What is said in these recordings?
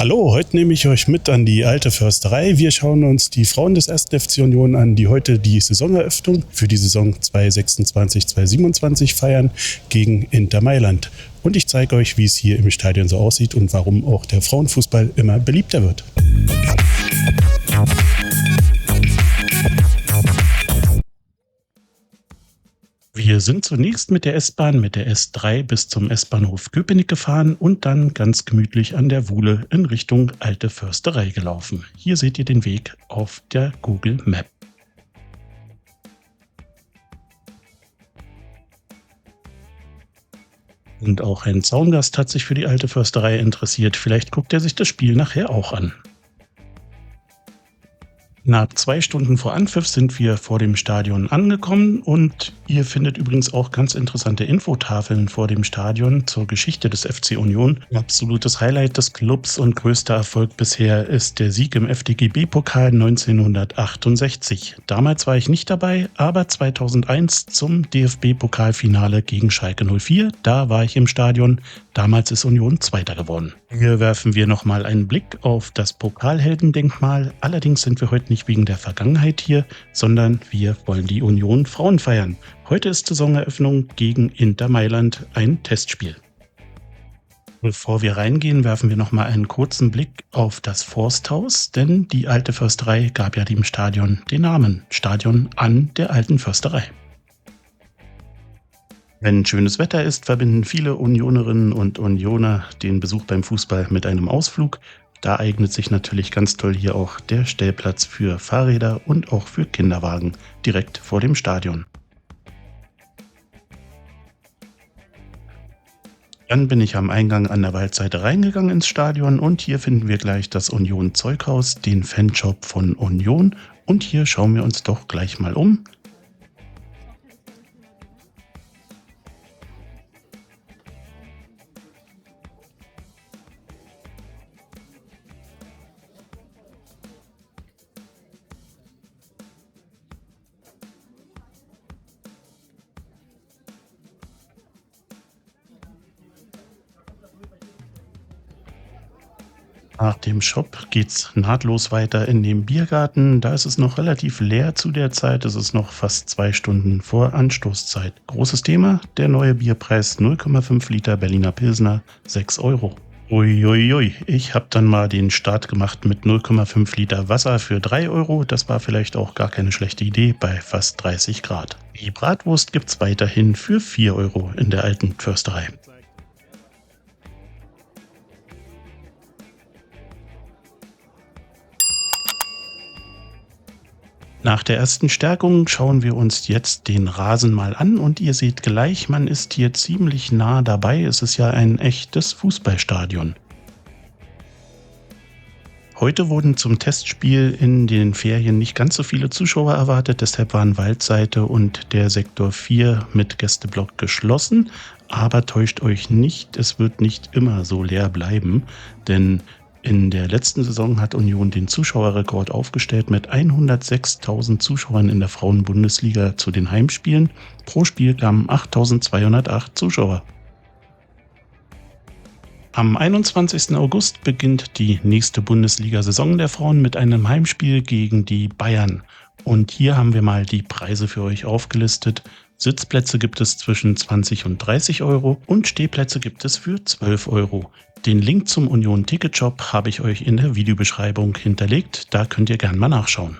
Hallo, heute nehme ich euch mit an die alte Försterei. Wir schauen uns die Frauen des 1. FC Union an, die heute die Saisoneröffnung für die Saison 2026/2027 feiern gegen Inter Mailand. Und ich zeige euch, wie es hier im Stadion so aussieht und warum auch der Frauenfußball immer beliebter wird. Wir sind zunächst mit der S-Bahn, mit der S3 bis zum S-Bahnhof Köpenick gefahren und dann ganz gemütlich an der Wuhle in Richtung Alte Försterei gelaufen. Hier seht ihr den Weg auf der Google Map. Und auch ein Zaungast hat sich für die Alte Försterei interessiert. Vielleicht guckt er sich das Spiel nachher auch an. Knapp 2 Stunden vor Anpfiff sind wir vor dem Stadion angekommen und ihr findet übrigens auch ganz interessante Infotafeln vor dem Stadion zur Geschichte des FC Union. Absolutes Highlight des Clubs und größter Erfolg bisher ist der Sieg im FDGB-Pokal 1968. Damals war ich nicht dabei, aber 2001 zum DFB-Pokalfinale gegen Schalke 04. Da war ich im Stadion. Damals ist Union Zweiter geworden. Hier werfen wir nochmal einen Blick auf das Pokalheldendenkmal. Allerdings sind wir heute nicht wegen der Vergangenheit hier, sondern wir wollen die Union Frauen feiern. Heute ist Saisoneröffnung gegen Inter Mailand, ein Testspiel. Bevor wir reingehen, werfen wir nochmal einen kurzen Blick auf das Forsthaus, denn die Alte Försterei gab ja dem Stadion den Namen Stadion an der Alten Försterei. Wenn schönes Wetter ist, verbinden viele Unionerinnen und Unioner den Besuch beim Fußball mit einem Ausflug. Da eignet sich natürlich ganz toll hier auch der Stellplatz für Fahrräder und auch für Kinderwagen direkt vor dem Stadion. Dann bin ich am Eingang an der Waldseite reingegangen ins Stadion und hier finden wir gleich das Union Zeughaus, den Fanshop von Union. Und hier schauen wir uns doch gleich mal um. Nach dem Shop geht's nahtlos weiter in den Biergarten. Da ist es noch relativ leer zu der Zeit. Es ist noch fast 2 Stunden vor Anstoßzeit. Großes Thema, der neue Bierpreis 0,5 Liter Berliner Pilsner, 6 Euro. Uiuiui, ich habe dann mal den Start gemacht mit 0,5 Liter Wasser für 3 Euro. Das war vielleicht auch gar keine schlechte Idee bei fast 30 Grad. Die Bratwurst gibt's weiterhin für 4 Euro in der Alten Försterei. Nach der ersten Stärkung schauen wir uns jetzt den Rasen mal an und ihr seht gleich, man ist hier ziemlich nah dabei. Es ist ja ein echtes Fußballstadion. Heute wurden zum Testspiel in den Ferien nicht ganz so viele Zuschauer erwartet, deshalb waren Waldseite und der Sektor 4 mit Gästeblock geschlossen. Aber täuscht euch nicht, es wird nicht immer so leer bleiben, denn in der letzten Saison hat Union den Zuschauerrekord aufgestellt mit 106.000 Zuschauern in der Frauenbundesliga zu den Heimspielen. Pro Spiel kamen 8.208 Zuschauer. Am 21. August beginnt die nächste Bundesliga-Saison der Frauen mit einem Heimspiel gegen die Bayern. Und hier haben wir mal die Preise für euch aufgelistet. Sitzplätze gibt es zwischen 20 und 30 Euro und Stehplätze gibt es für 12 Euro. Den Link zum Union Ticket Shop habe ich euch in der Videobeschreibung hinterlegt, da könnt ihr gerne mal nachschauen.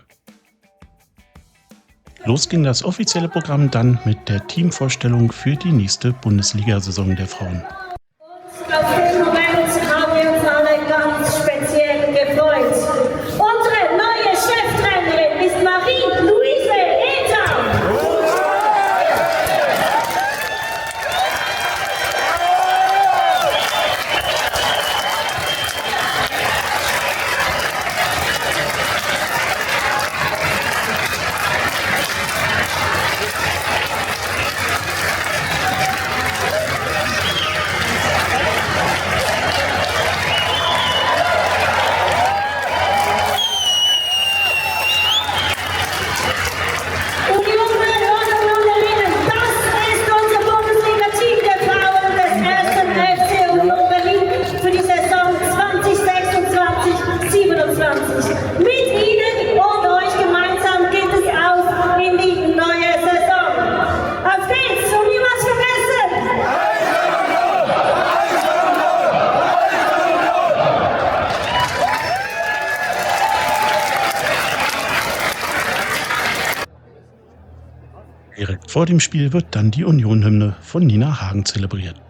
Los ging das offizielle Programm dann mit der Teamvorstellung für die nächste Bundesliga-Saison der Frauen. Auf den Moment haben wir uns alle ganz speziell gefreut. Unsere neue Cheftrainerin ist Marie-Louise Ether. Vor dem Spiel wird dann die Union-Hymne von Nina Hagen zelebriert.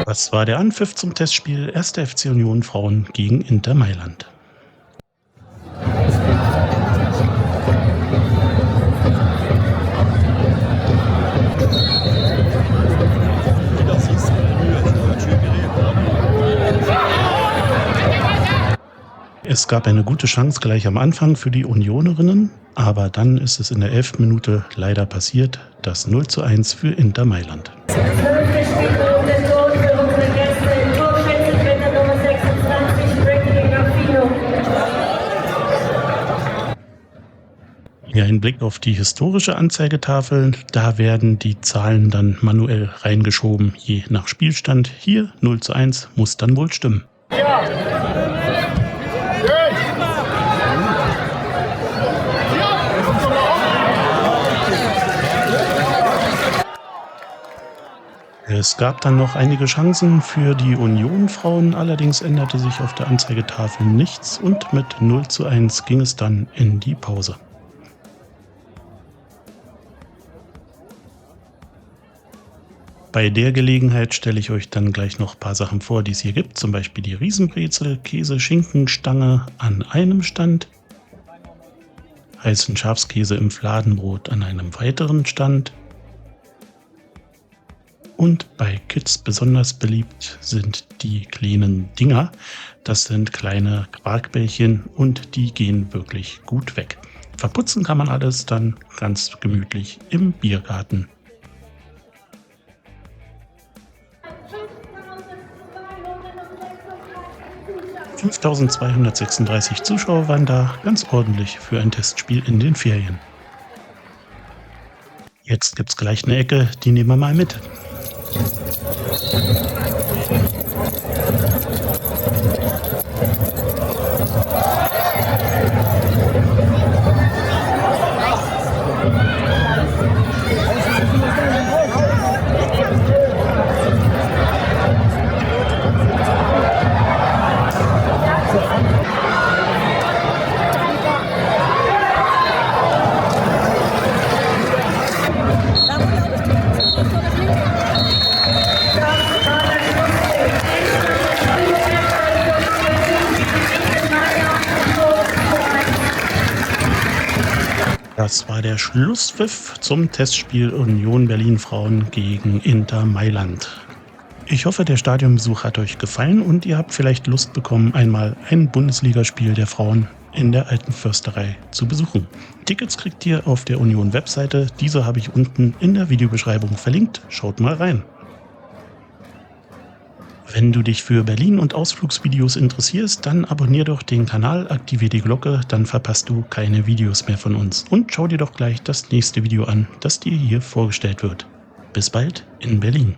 Das war der Anpfiff zum Testspiel 1. FC Union Frauen gegen Inter Mailand. Es gab eine gute Chance gleich am Anfang für die Unionerinnen, aber dann ist es in der 11. Minute leider passiert, das 0:1 für Inter Mailand. Hier ein Blick auf die historische Anzeigetafel. Da werden die Zahlen dann manuell reingeschoben, je nach Spielstand. Hier 0:1 muss dann wohl stimmen. Ja. Es gab dann noch einige Chancen für die Union-Frauen, allerdings änderte sich auf der Anzeigetafel nichts und mit 0:1 ging es dann in die Pause. Bei der Gelegenheit stelle ich euch dann gleich noch ein paar Sachen vor, die es hier gibt. Zum Beispiel die Riesenbrezel, Käse-Schinkenstange an einem Stand, heißen Schafskäse im Fladenbrot an einem weiteren Stand. Und bei Kids besonders beliebt sind die kleinen Dinger. Das sind kleine Quarkbällchen und die gehen wirklich gut weg. Verputzen kann man alles dann ganz gemütlich im Biergarten. 5.236 Zuschauer waren da, ganz ordentlich für ein Testspiel in den Ferien. Jetzt gibt's gleich eine Ecke, die nehmen wir mal mit. Das war der Schlusspfiff zum Testspiel Union Berlin Frauen gegen Inter Mailand. Ich hoffe, der Stadionbesuch hat euch gefallen und ihr habt vielleicht Lust bekommen, einmal ein Bundesligaspiel der Frauen in der Alten Försterei zu besuchen. Tickets kriegt ihr auf der Union-Webseite. Diese habe ich unten in der Videobeschreibung verlinkt. Schaut mal rein. Wenn du dich für Berlin und Ausflugsvideos interessierst, dann abonnier doch den Kanal, aktivier die Glocke, dann verpasst du keine Videos mehr von uns. Und schau dir doch gleich das nächste Video an, das dir hier vorgestellt wird. Bis bald in Berlin.